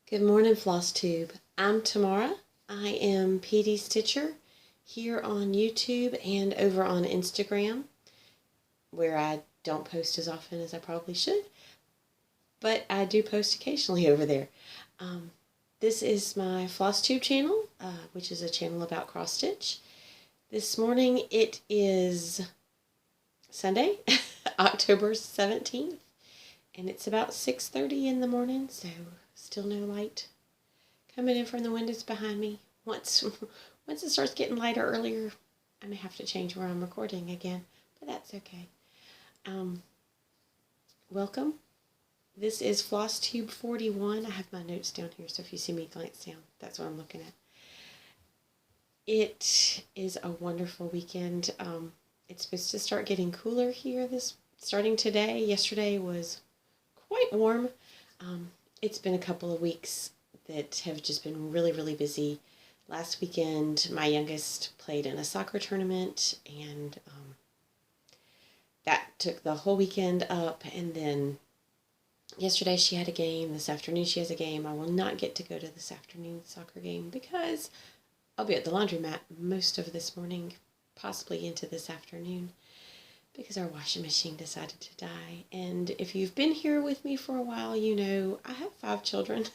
Good morning, Flosstube. I'm Tamara. I am PD Stitcher here on YouTube and over on Instagram, where I don't post as often as I probably should, but I do post occasionally over there. This is my Flosstube channel, which is a channel about cross stitch. This morning it is Sunday, October 17th, and it's about 6:30 in the morning, so still no light coming in from the windows behind me. Once it starts getting lighter earlier, I may have to change where I'm recording again, but that's okay. Welcome. This is Flosstube 41. I have my notes down here, so if you see me glance down, that's what I'm looking at. It is a wonderful weekend. It's supposed to start getting cooler here starting today. Yesterday was quite warm. It's been a couple of weeks that have just been really, really busy. Last weekend, my youngest played in a soccer tournament, and that took the whole weekend up. And then yesterday she had a game. This afternoon she has a game. I will not get to go to this afternoon soccer game because I'll be at the laundromat most of this morning, possibly into this afternoon, because our washing machine decided to die. And if you've been here with me for a while, you know I have 5 children.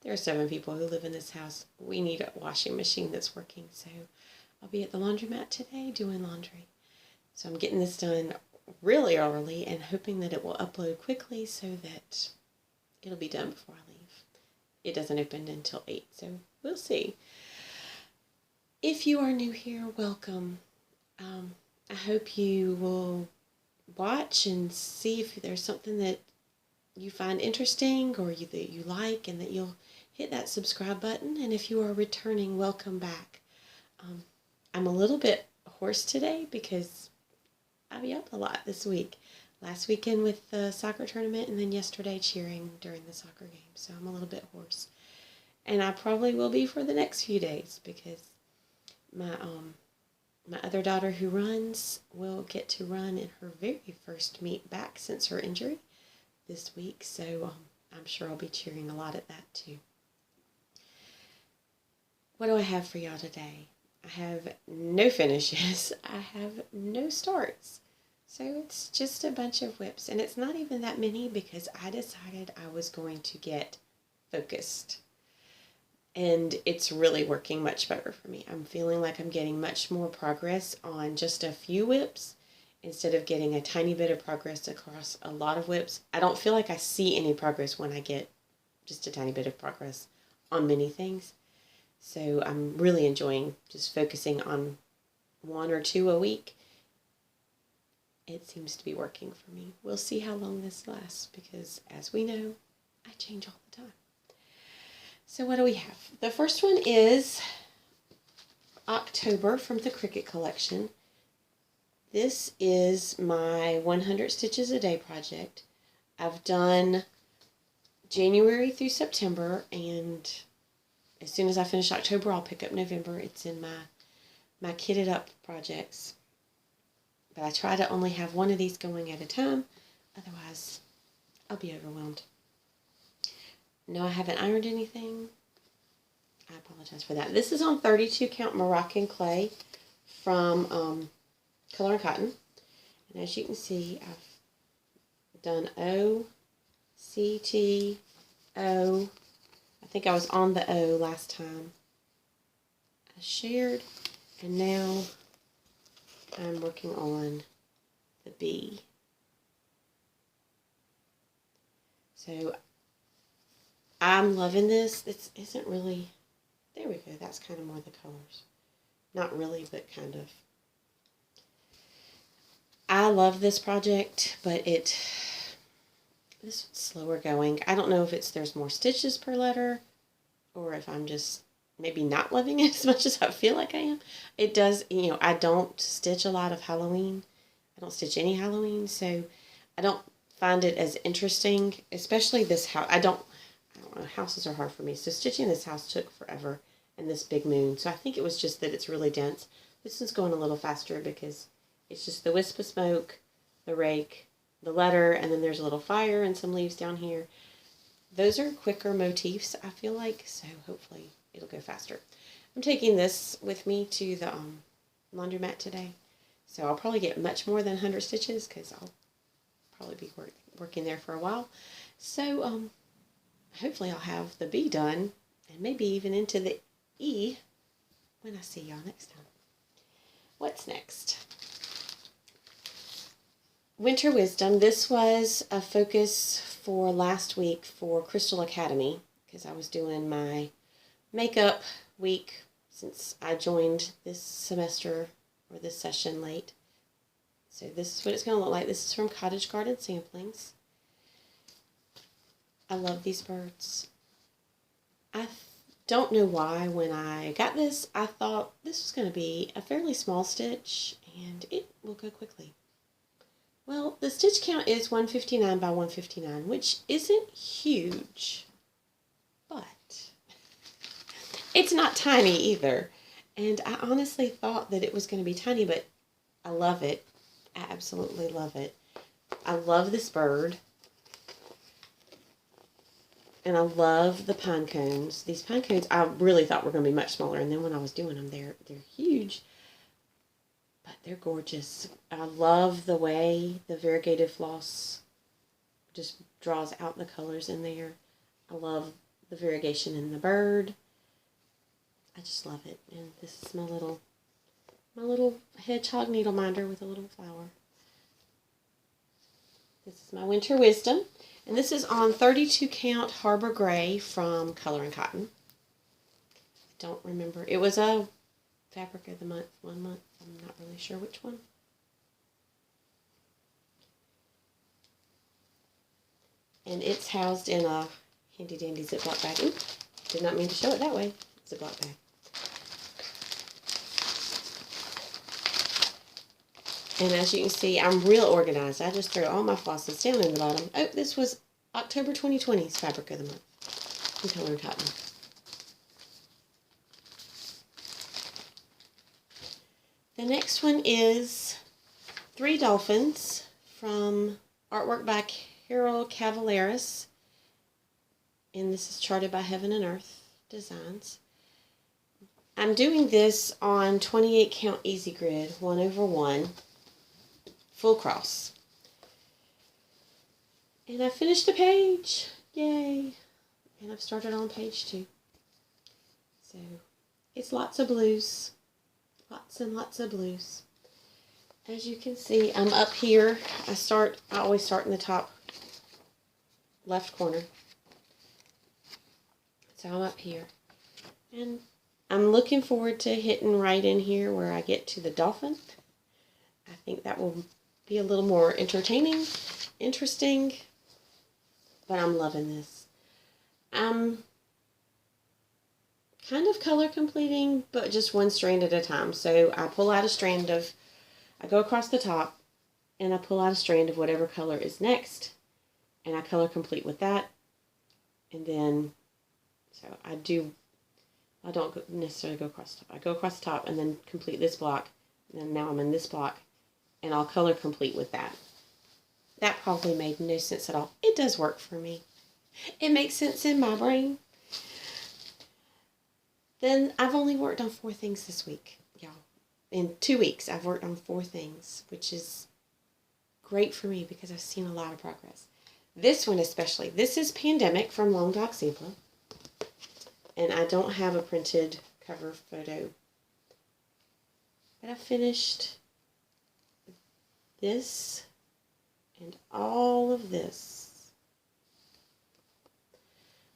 There are 7 people who live in this house. We need a washing machine that's working, so I'll be at the laundromat today doing laundry. So I'm getting this done really early and hoping that it will upload quickly so that it'll be done before I leave. It doesn't open until 8, so we'll see. If you are new here, welcome. I hope you will watch and see if there's something that you find interesting or that you like, and that you'll hit that subscribe button. And if you are returning, welcome back. I'm a little bit hoarse today because I'll be up a lot this week. Last weekend with the soccer tournament, and then yesterday cheering during the soccer game. So I'm a little bit hoarse. And I probably will be for the next few days because my other daughter who runs will get to run in her very first meet back since her injury this week, so I'm sure I'll be cheering a lot at that too. What do I have for y'all today? I have no finishes. I have no starts. So it's just a bunch of whips, and it's not even that many because I decided I was going to get focused. And it's really working much better for me. I'm feeling like I'm getting much more progress on just a few whips instead of getting a tiny bit of progress across a lot of whips. I don't feel like I see any progress when I get just a tiny bit of progress on many things. So I'm really enjoying just focusing on 1 or 2 a week. It seems to be working for me. We'll see how long this lasts because, as we know, I change all the time. So what do we have? The first one is October from the Cricket Collection. This is my 100 Stitches a Day project. I've done January through September, and as soon as I finish October, I'll pick up November. It's in my kitted up projects. But I try to only have one of these going at a time, otherwise I'll be overwhelmed. No, I haven't ironed anything. I apologize for that. This is on 32 count Moroccan clay from Color and Cotton. And as you can see, I've done O, C, T, O. I think I was on the O last time I shared. And now I'm working on the B. So I'm loving this. This isn't really, there we go, that's kind of more the colors. Not really, but kind of. I love this project, but this is slower going. I don't know if there's more stitches per letter, or if I'm just maybe not loving it as much as I feel like I am. It does, I don't stitch a lot of Halloween. I don't stitch any Halloween, so I don't find it as interesting, especially this house. I don't know, houses are hard for me. So stitching this house took forever, and this big moon. So I think it was just that it's really dense. This one's going a little faster because it's just the wisp of smoke, the rake, the letter, and then there's a little fire and some leaves down here. Those are quicker motifs, I feel like, so hopefully it'll go faster. I'm taking this with me to the laundromat today, so I'll probably get much more than 100 stitches because I'll probably be working there for a while. So hopefully I'll have the B done and maybe even into the E when I see y'all next time. What's next? Winter Wisdom. This was a focus for last week for Crystal Academy because I was doing my makeup week since I joined this semester or this session late. So this is what it's going to look like. This is from Cottage Garden Samplings. I love these birds. I don't know why when I got this, I thought this was going to be a fairly small stitch and it will go quickly. Well, the stitch count is 159 by 159, which isn't huge, but it's not tiny either. And I honestly thought that it was going to be tiny, but I love it. I absolutely love it. I love this bird. And I love the pine cones. These pine cones I really thought were going to be much smaller, and then when I was doing them, they're huge. But they're gorgeous. I love the way the variegated floss just draws out the colors in there. I love the variegation in the bird. I just love it. And this is my little hedgehog needle minder with a little flower. This is my Winter Wisdom. And this is on 32 count Harbor Gray from Color & Cotton. Don't remember. It was a Fabric of the Month, 1 month. I'm not really sure which one. And it's housed in a handy dandy Ziploc bag. Ooh, did not mean to show it that way. Ziploc bag. And as you can see, I'm real organized. I just threw all my flosses down in the bottom. Oh, this was October 2020's Fabric of the Month from Color & Cotton. The next one is 3 Dolphins from artwork by Carol Cavalaris. And this is charted by Heaven and Earth Designs. I'm doing this on 28 count Easy Grid, 1/1, full cross. And I finished a page. Yay. And I've started on page 2. So it's lots of blues. Lots and lots of blues. As you can see, I'm up here. I always start in the top left corner. So I'm up here. And I'm looking forward to hitting right in here where I get to the dolphin. I think that will be a little more entertaining, interesting, but I'm loving this. I'm kind of color completing, but just one strand at a time. So I pull out a strand of, I go across the top, and I pull out a strand of whatever color is next, and I color complete with that, and then, so I don't necessarily go across the top. I go across the top and then complete this block, and then now I'm in this block, and I'll color complete with that. That probably made no sense at all. It does work for me. It makes sense in my brain. Then I've only worked on 4 things this week, y'all. In 2 weeks, I've worked on 4 things, which is great for me because I've seen a lot of progress. This one especially. This is Pandemic from Long Dog Sampler. And I don't have a printed cover photo. But I finished this and all of this.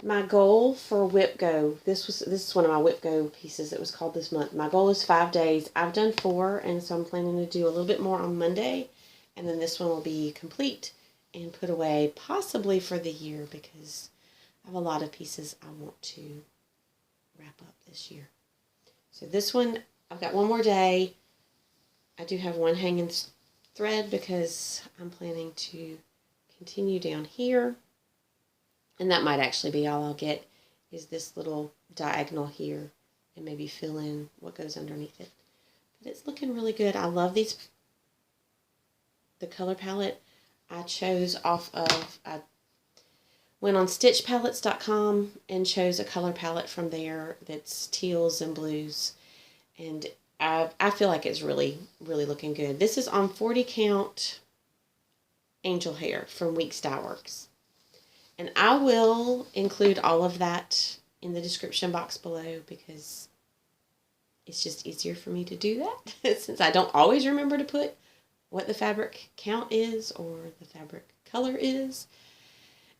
My goal for Whip Go, this is one of my Whip Go pieces that was called this month. My goal is 5 days. I've done 4, and so I'm planning to do a little bit more on Monday, and then this one will be complete and put away possibly for the year because I have a lot of pieces I want to wrap up this year. So this one, I've got 1 more day. I do have 1 hanging thread because I'm planning to continue down here. And that might actually be all I'll get is this little diagonal here and maybe fill in what goes underneath it. But it's looking really good. I love these. The color palette I chose off of, I Went on stitchpalettes.com and chose a color palette from there that's teals and blues. And I feel like it's really, really looking good. This is on 40 count angel hair from Weeks Dye Works. And I will include all of that in the description box below because it's just easier for me to do that since I don't always remember to put what the fabric count is or the fabric color is.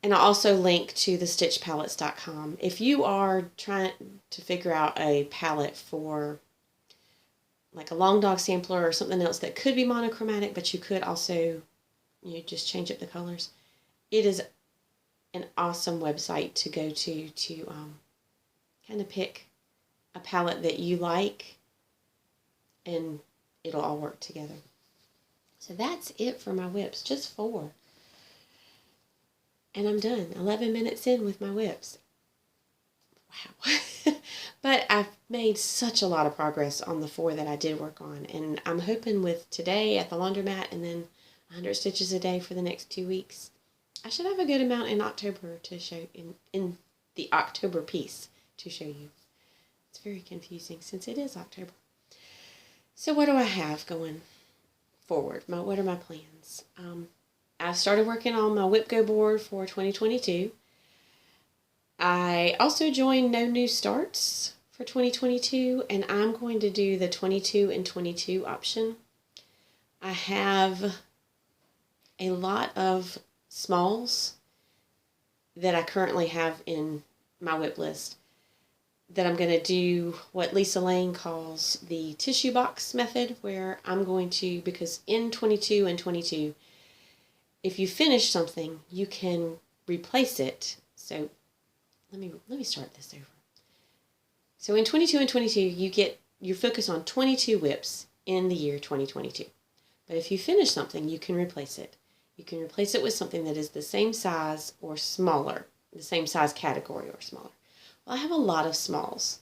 And I'll also link to the stitchpalettes.com. If you are trying to figure out a palette for like a long dog sampler or something else that could be monochromatic, but you could also, just change up the colors, it is an awesome website to go to kind of pick a palette that you like, and it'll all work together. So that's it for my whips, just 4. And I'm done, 11 minutes in with my whips. Wow. But I've made such a lot of progress on the 4 that I did work on, and I'm hoping with today at the laundromat and then 100 stitches a day for the next 2 weeks, I should have a good amount in October to show, in the October piece to show you. It's very confusing since it is October. So what do I have going forward? What are my plans? I started working on my Whip Go board for 2022. I also joined No New Starts for 2022, and I'm going to do the 22 and 22 option. I have a lot of smalls that I currently have in my whip list that I'm going to do what Lisa Lane calls the tissue box method, where I'm going to, because in 22 and 22, if you finish something, you can replace it. So let me start this over. So in 22 and 22, you focus on 22 whips in the year 2022. But if you finish something, you can replace it. You can replace it with something that is the same size or smaller, the same size category or smaller. Well, I have a lot of smalls,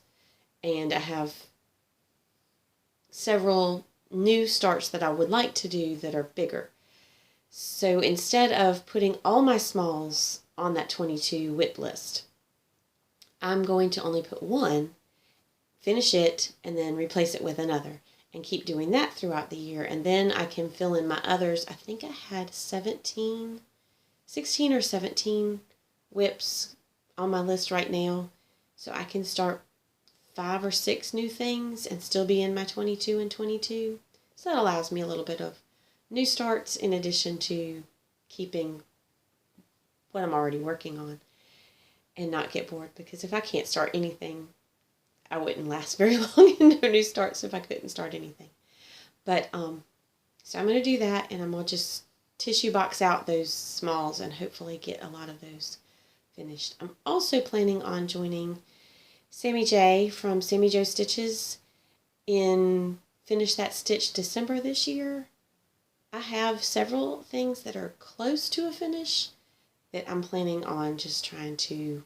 and I have several new starts that I would like to do that are bigger. So instead of putting all my smalls on that 22 whip list, I'm going to only put one, finish it, and then replace it with another, and keep doing that throughout the year. And then I can fill in my others. I think I had 16 or 17 whips on my list right now. So I can start 5 or 6 new things and still be in my 22 and 22. So that allows me a little bit of new starts in addition to keeping what I'm already working on and not get bored. Because if I can't start anything, I wouldn't last very long in no new starts if I couldn't start anything. But, so I'm going to do that, and I'm going to just tissue box out those smalls and hopefully get a lot of those finished. I'm also planning on joining Sammy J from Sammy Jo Stitches in Finish That Stitch December this year. I have several things that are close to a finish that I'm planning on just trying to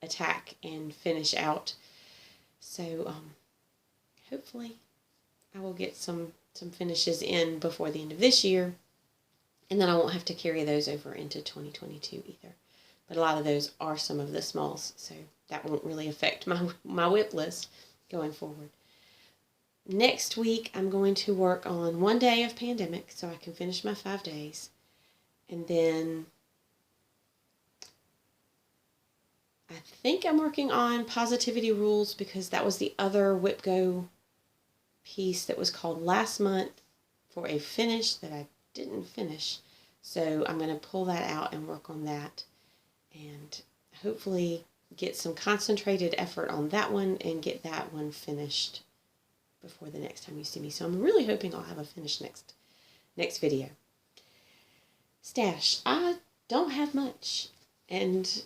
attack and finish out. So hopefully I will get some finishes in before the end of this year, and then I won't have to carry those over into 2022 either. But a lot of those are some of the smalls, so that won't really affect my whip list going forward. Next week, I'm going to work on 1 day of Pandemic so I can finish my 5 days. And then I think I'm working on Positivity Rules because that was the other Whip Go piece that was called last month for a finish that I didn't finish. So I'm going to pull that out and work on that and hopefully get some concentrated effort on that one and get that one finished before the next time you see me. So I'm really hoping I'll have a finish next video. Stash. I don't have much, and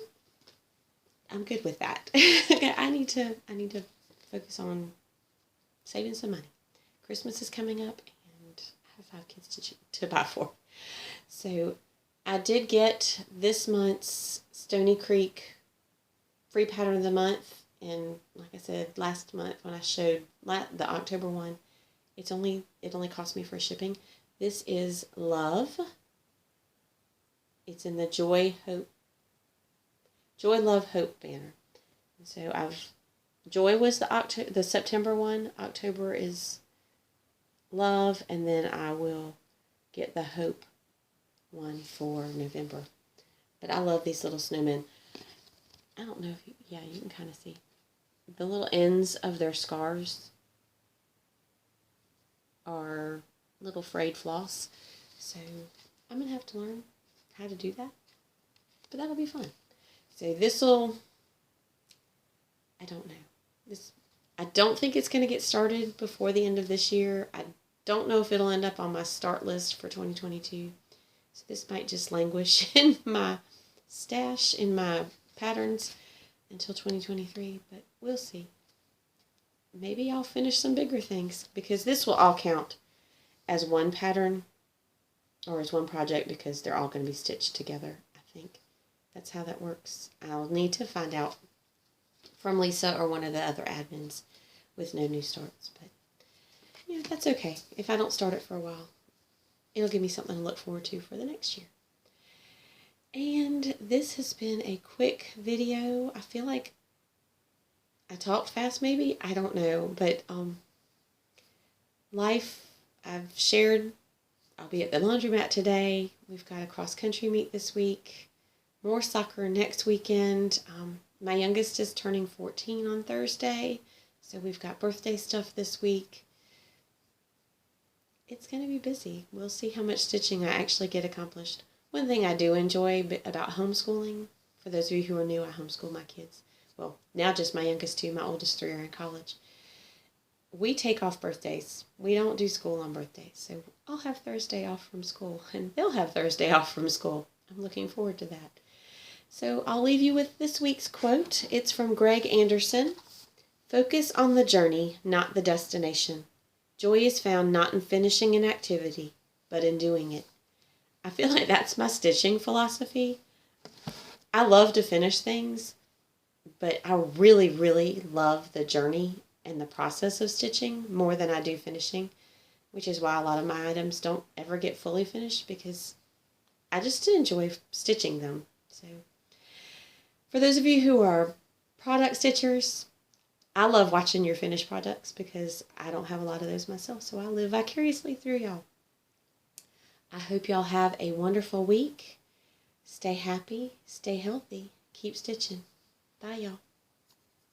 I'm good with that. I need to focus on saving some money. Christmas is coming up, and I have 5 kids to buy for. So I did get this month's Stony Creek free pattern of the month. And like I said, last month when I showed the October one, it only cost me for shipping. This is Love. It's in the Joy, Hope, Joy, Love, Hope banner. And so Joy was the September one. October is Love, and then I will get the Hope one for November. But I love these little snowmen. I don't know if you can kind of see the little ends of their scarves are little frayed floss. So I'm going to have to learn how to do that. But that'll be fun. So I don't know. I don't think it's going to get started before the end of this year. I don't know if it'll end up on my start list for 2022. So this might just languish in my stash, in my patterns until 2023. But we'll see. Maybe I'll finish some bigger things because this will all count as one pattern or as one project because they're all going to be stitched together, I think. That's how that works. I'll need to find out from Lisa or one of the other admins with no new starts. But, that's okay. If I don't start it for a while, it'll give me something to look forward to for the next year. And this has been a quick video. I feel like I talked fast maybe. I don't know. But life, I've shared. I'll be at the laundromat today. We've got a cross-country meet this week. More soccer next weekend. My youngest is turning 14 on Thursday. So we've got birthday stuff this week. It's going to be busy. We'll see how much stitching I actually get accomplished. One thing I do enjoy about homeschooling, for those of you who are new, I homeschool my kids. Well, now just my youngest two, my oldest three are in college. We take off birthdays. We don't do school on birthdays. So I'll have Thursday off from school, and they'll have Thursday off from school. I'm looking forward to that. So I'll leave you with this week's quote. It's from Greg Anderson. Focus on the journey, not the destination. Joy is found not in finishing an activity, but in doing it. I feel like that's my stitching philosophy. I love to finish things, but I really, really love the journey and the process of stitching more than I do finishing, which is why a lot of my items don't ever get fully finished because I just enjoy stitching them. So for those of you who are product stitchers, I love watching your finished products because I don't have a lot of those myself, so I live vicariously through y'all. I hope y'all have a wonderful week. Stay happy, stay healthy, keep stitching. Bye, y'all.